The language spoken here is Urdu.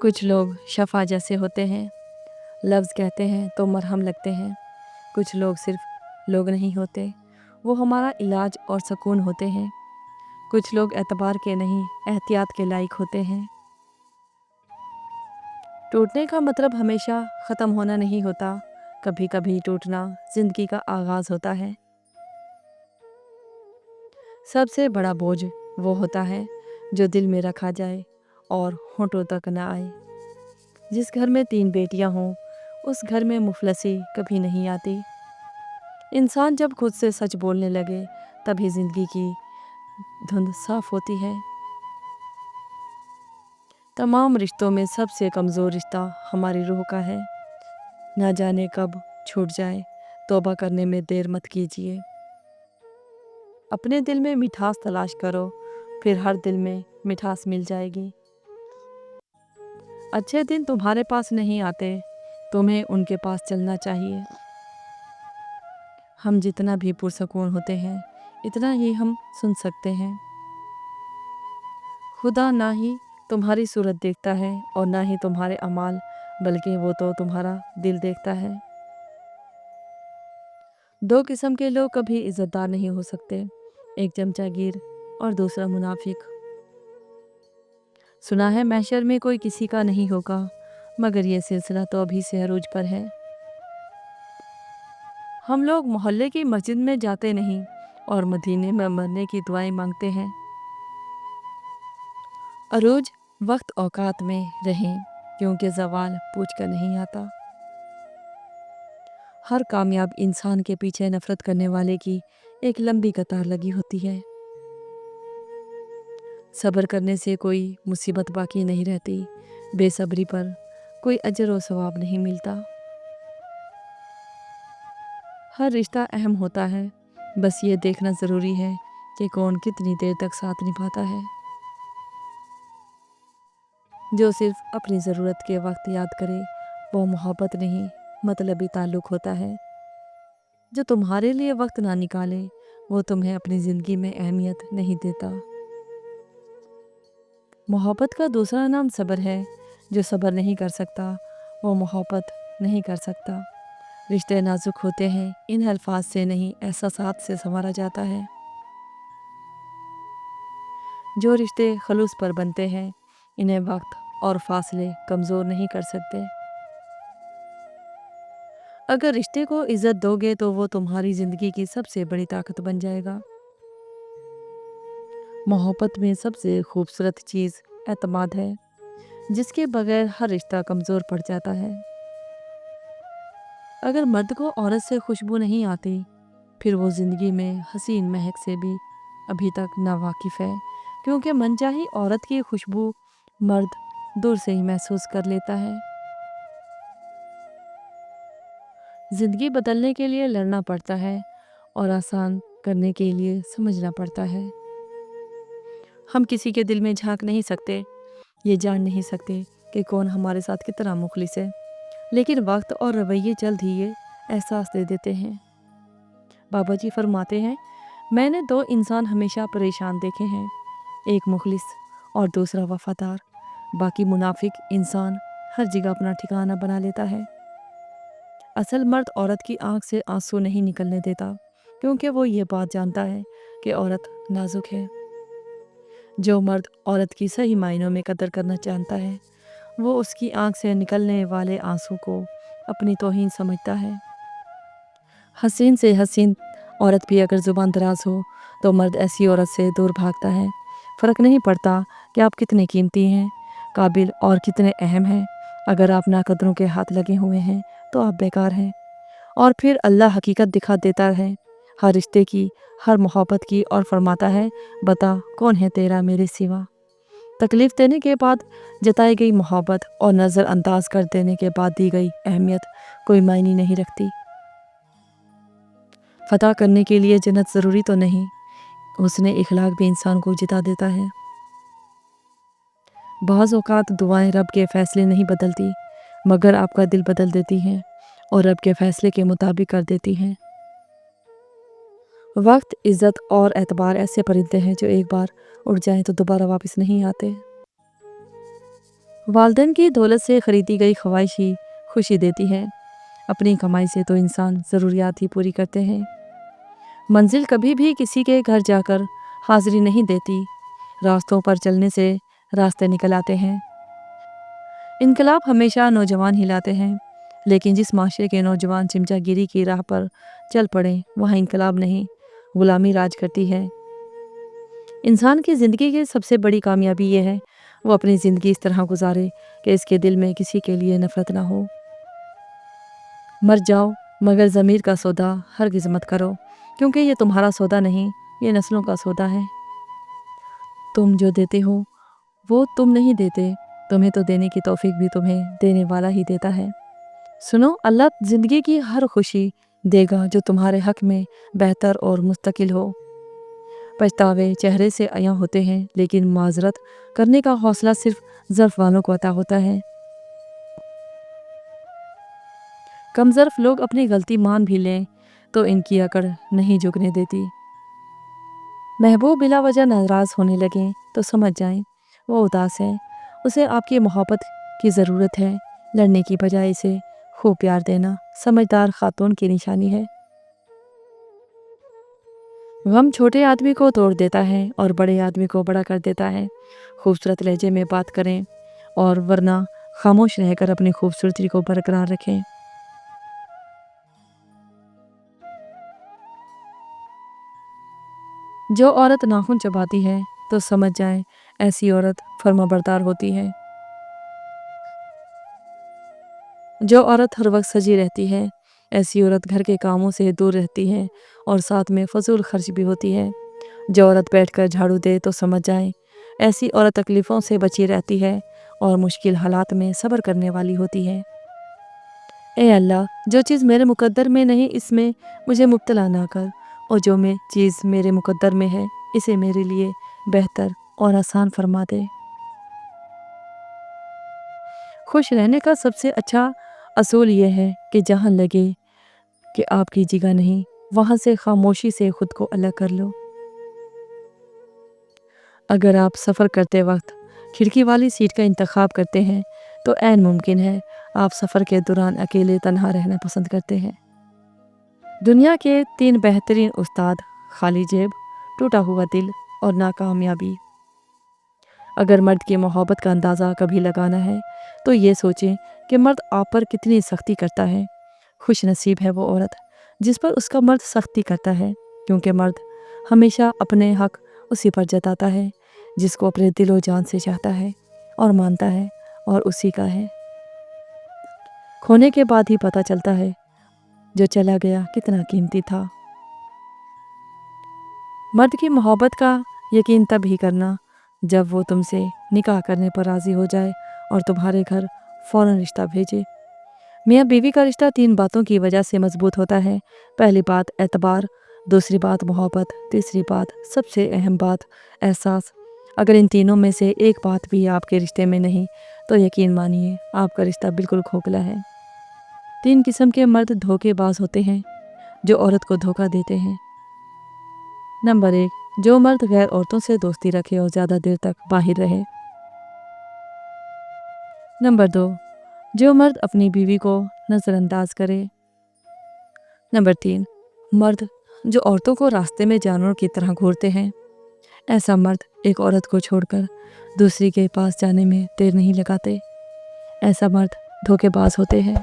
کچھ لوگ شفا جیسے ہوتے ہیں، لفظ کہتے ہیں تو مرہم لگتے ہیں۔ کچھ لوگ صرف لوگ نہیں ہوتے، وہ ہمارا علاج اور سکون ہوتے ہیں۔ کچھ لوگ اعتبار کے نہیں، احتیاط کے لائق ہوتے ہیں۔ ٹوٹنے کا مطلب ہمیشہ ختم ہونا نہیں ہوتا، کبھی کبھی ٹوٹنا زندگی کا آغاز ہوتا ہے۔ سب سے بڑا بوجھ وہ ہوتا ہے جو دل میں رکھا جائے اور ہونٹوں تک نہ آئے۔ جس گھر میں 3 بیٹیاں ہوں، اس گھر میں مفلسی کبھی نہیں آتی۔ انسان جب خود سے سچ بولنے لگے تبھی زندگی کی دھند صاف ہوتی ہے۔ تمام رشتوں میں سب سے کمزور رشتہ ہماری روح کا ہے۔ نہ جانے کب چھوٹ جائے، توبہ کرنے میں دیر مت کیجیے۔ اپنے دل میں مٹھاس تلاش کرو، پھر ہر دل میں مٹھاس مل جائے گی۔ اچھے دن تمہارے پاس نہیں آتے، تمہیں ان کے پاس چلنا چاہیے۔ ہم جتنا بھی پرسکون ہوتے ہیں، اتنا ہی ہم سن سکتے ہیں۔ خدا نہ ہی تمہاری صورت دیکھتا ہے اور نہ ہی تمہارے اعمال، بلکہ وہ تو تمہارا دل دیکھتا ہے۔ 2 قسم کے لوگ کبھی عزت دار نہیں ہو سکتے، ایک چمچہ گیر اور دوسرا منافق۔ سنا ہے محشر میں کوئی کسی کا نہیں ہوگا، مگر یہ سلسلہ تو ابھی سے عروج پر ہے۔ ہم لوگ محلے کی مسجد میں جاتے نہیں اور مدینے میں مرنے کی دعائیں مانگتے ہیں۔ عروج وقت اوقات میں رہیں، کیونکہ زوال پوچھ کر نہیں آتا۔ ہر کامیاب انسان کے پیچھے نفرت کرنے والے کی ایک لمبی قطار لگی ہوتی ہے۔ صبر کرنے سے کوئی مصیبت باقی نہیں رہتی، بے صبری پر کوئی اجر و ثواب نہیں ملتا۔ ہر رشتہ اہم ہوتا ہے، بس یہ دیکھنا ضروری ہے کہ کون کتنی دیر تک ساتھ نبھاتا ہے۔ جو صرف اپنی ضرورت کے وقت یاد کرے، وہ محبت نہیں، مطلبی تعلق ہوتا ہے۔ جو تمہارے لیے وقت نہ نکالے، وہ تمہیں اپنی زندگی میں اہمیت نہیں دیتا۔ محبت کا دوسرا نام صبر ہے۔ جو صبر نہیں کر سکتا، وہ محبت نہیں کر سکتا۔ رشتے نازک ہوتے ہیں، ان الفاظ سے نہیں، احساسات سے سنوارا جاتا ہے۔ جو رشتے خلوص پر بنتے ہیں، انہیں وقت اور فاصلے کمزور نہیں کر سکتے۔ اگر رشتے کو عزت دو گے تو وہ تمہاری زندگی کی سب سے بڑی طاقت بن جائے گا۔ محبت میں سب سے خوبصورت چیز اعتماد ہے، جس کے بغیر ہر رشتہ کمزور پڑ جاتا ہے۔ اگر مرد کو عورت سے خوشبو نہیں آتی، پھر وہ زندگی میں حسین مہک سے بھی ابھی تک ناواقف ہے، کیونکہ منچاہی عورت کی خوشبو مرد دور سے ہی محسوس کر لیتا ہے۔ زندگی بدلنے کے لیے لڑنا پڑتا ہے اور آسان کرنے کے لیے سمجھنا پڑتا ہے۔ ہم کسی کے دل میں جھانک نہیں سکتے، یہ جان نہیں سکتے کہ کون ہمارے ساتھ کتنا مخلص ہے، لیکن وقت اور رویے جلد ہی یہ احساس دے دیتے ہیں۔ بابا جی فرماتے ہیں، میں نے 2 انسان ہمیشہ پریشان دیکھے ہیں، ایک مخلص اور دوسرا وفادار۔ باقی منافق انسان ہر جگہ اپنا ٹھکانہ بنا لیتا ہے۔ اصل مرد عورت کی آنکھ سے آنسو نہیں نکلنے دیتا، کیونکہ وہ یہ بات جانتا ہے کہ عورت نازک ہے۔ جو مرد عورت کی صحیح معنوں میں قدر کرنا جانتا ہے، وہ اس کی آنکھ سے نکلنے والے آنسو کو اپنی توہین سمجھتا ہے۔ حسین سے حسین عورت بھی اگر زبان دراز ہو تو مرد ایسی عورت سے دور بھاگتا ہے۔ فرق نہیں پڑتا کہ آپ کتنے قیمتی ہیں، قابل اور کتنے اہم ہیں، اگر آپ ناقدروں کے ہاتھ لگے ہوئے ہیں تو آپ بیکار ہیں۔ اور پھر اللہ حقیقت دکھا دیتا ہے، ہر رشتے کی، ہر محبت کی، اور فرماتا ہے، بتا کون ہے تیرا میرے سوا۔ تکلیف دینے کے بعد جتائی گئی محبت اور نظر انداز کر دینے کے بعد دی گئی اہمیت کوئی معنی نہیں رکھتی۔ فتح کرنے کے لیے جنت ضروری تو نہیں، حسن اخلاق بھی انسان کو جتا دیتا ہے۔ بعض اوقات دعائیں رب کے فیصلے نہیں بدلتی، مگر آپ کا دل بدل دیتی ہیں اور رب کے فیصلے کے مطابق کر دیتی ہیں۔ وقت، عزت اور اعتبار ایسے پرندے ہیں جو ایک بار اڑ جائیں تو دوبارہ واپس نہیں آتے۔ والدین کی دولت سے خریدی گئی خواہش ہی خوشی دیتی ہے، اپنی کمائی سے تو انسان ضروریات ہی پوری کرتے ہیں۔ منزل کبھی بھی کسی کے گھر جا کر حاضری نہیں دیتی، راستوں پر چلنے سے راستے نکل آتے ہیں۔ انقلاب ہمیشہ نوجوان ہی لاتے ہیں، لیکن جس معاشرے کے نوجوان چمچہ گیری کی راہ پر چل پڑیں وہاں انقلاب نہیں، غلامی راج کرتی ہے۔ انسان کی زندگی کی سب سے بڑی کامیابی یہ ہے وہ اپنی زندگی اس طرح گزارے کہ اس کے دل میں کسی کے لیے نفرت نہ ہو۔ مر جاؤ مگر ضمیر کا سودا ہرگز مت کرو، کیونکہ یہ تمہارا سودا نہیں، یہ نسلوں کا سودا ہے۔ تم جو دیتے ہو وہ تم نہیں دیتے، تمہیں تو دینے کی توفیق بھی تمہیں دینے والا ہی دیتا ہے۔ سنو، اللہ زندگی کی ہر خوشی دے گا جو تمہارے حق میں بہتر اور مستقل ہو۔ پچھتاوے چہرے سے عیاں ہوتے ہیں، لیکن معذرت کرنے کا حوصلہ صرف ظرف والوں کو عطا ہوتا ہے۔ کم ظرف لوگ اپنی غلطی مان بھی لیں تو ان کی اکڑ نہیں جھکنے دیتی۔ محبوب بلا وجہ ناراض ہونے لگیں تو سمجھ جائیں وہ اداس ہے، اسے آپ کی محبت کی ضرورت ہے۔ لڑنے کی بجائے اسے خوب پیار دینا سمجھدار خاتون کی نشانی ہے۔ غم چھوٹے آدمی کو توڑ دیتا ہے اور بڑے آدمی کو بڑا کر دیتا ہے۔ خوبصورت لہجے میں بات کریں اور ورنہ خاموش رہ کر اپنی خوبصورتی کو برقرار رکھیں۔ جو عورت ناخن چباتی ہے تو سمجھ جائیں ایسی عورت فرما بردار ہوتی ہے۔ جو عورت ہر وقت سجی رہتی ہے ایسی عورت گھر کے کاموں سے دور رہتی ہے اور ساتھ میں فضول خرچ بھی ہوتی ہے۔ جو عورت بیٹھ کر جھاڑو دے تو سمجھ جائیں ایسی عورت تکلیفوں سے بچی رہتی ہے اور مشکل حالات میں صبر کرنے والی ہوتی ہے۔ اے اللہ، جو چیز میرے مقدر میں نہیں اس میں مجھے مبتلا نہ کر، اور جو چیز میرے مقدر میں ہے اسے میرے لیے بہتر اور آسان فرما دے۔ خوش رہنے کا سب سے اچھا اصول یہ ہے کہ جہاں لگے کہ آپ کی جگہ نہیں وہاں سے خاموشی سے خود کو الگ کر لو۔ اگر آپ سفر کرتے وقت کھڑکی والی سیٹ کا انتخاب کرتے ہیں تو عین ممکن ہے آپ سفر کے دوران اکیلے تنہا رہنا پسند کرتے ہیں۔ دنیا کے 3 بہترین استاد: خالی جیب، ٹوٹا ہوا دل اور ناکامیابی۔ اگر مرد کی محبت کا اندازہ کبھی لگانا ہے تو یہ سوچیں کہ مرد آپ پر کتنی سختی کرتا ہے۔ خوش نصیب ہے وہ عورت جس پر اس کا مرد سختی کرتا ہے، کیونکہ مرد ہمیشہ اپنے حق اسی پر جتاتا ہے جس کو اپنے دل و جان سے چاہتا ہے اور مانتا ہے اور اسی کا ہے۔ کھونے کے بعد ہی پتہ چلتا ہے جو چلا گیا کتنا قیمتی تھا۔ مرد کی محبت کا یقین تب ہی کرنا جب وہ تم سے نکاح کرنے پر راضی ہو جائے اور تمہارے گھر فوراً رشتہ بھیجے۔ میاں بیوی کا رشتہ 3 باتوں کی وجہ سے مضبوط ہوتا ہے۔ پہلی بات اعتبار، دوسری بات محبت، تیسری بات سب سے اہم بات احساس۔ اگر ان تینوں میں سے ایک بات بھی آپ کے رشتے میں نہیں تو یقین مانیے آپ کا رشتہ بالکل کھوکھلا ہے۔ 3 قسم کے مرد دھوکے باز ہوتے ہیں جو عورت کو دھوکہ دیتے ہیں۔ نمبر 1، جو مرد غیر عورتوں سے دوستی رکھے اور زیادہ دیر تک باہر رہے۔ نمبر 2، جو مرد اپنی بیوی کو نظر انداز کرے۔ نمبر 3، مرد جو عورتوں کو راستے میں جانوروں کی طرح گھورتے ہیں۔ ایسا مرد ایک عورت کو چھوڑ کر دوسری کے پاس جانے میں دیر نہیں لگاتے۔ ایسا مرد دھوکے باز ہوتے ہیں۔